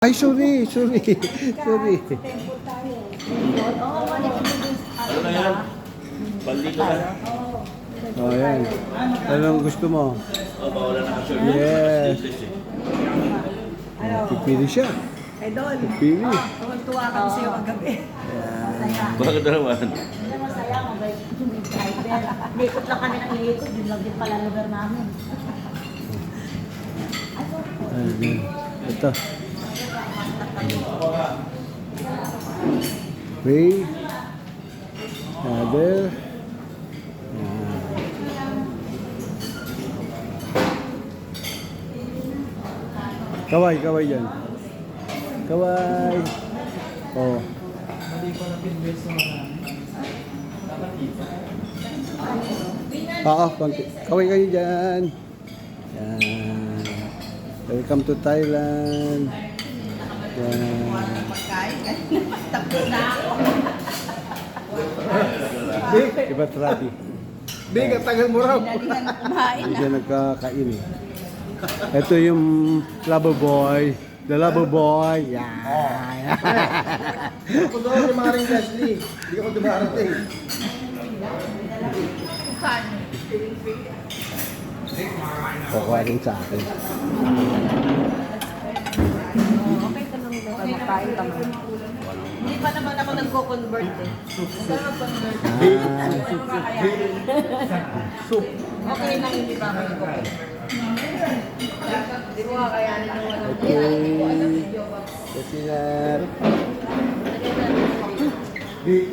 Ay, sorry. Sorry. Ano na yan? Bandito ka. Oh, yan. Anong gusto mo? Bawala na ka-shirt. Yes. Pipili siya. Idol. Pipili. Tuwa kami sa'yo kagabi. Bakit naman? Masaya, mabait yung driver. Likot lang kami ng iikot, yun lang din pala lugar namin. Ayun. Ito. Wait. Other. Kaway yan. Kaway. Oh. Konti. Kaway kayo dyan. Yan. Welcome to Thailand. Yan. Iba trabi. Big, at tagal mo raw. Hindi siya nagkakain eh. Ito yung lover boy. The lover boy. Yan. Ako doon si Maring Leslie. Hindi ako dumarating. Kukuha rin sa akin. Okay ka lang ba? Magkain ka man. Hindi pa naman ako nagko-convert eh. Saan mag-convert? Soup. Okay lang, hindi pa ako nagko-convert. Hindi ko kakayanin ng walang Okay. Kasi na. Big.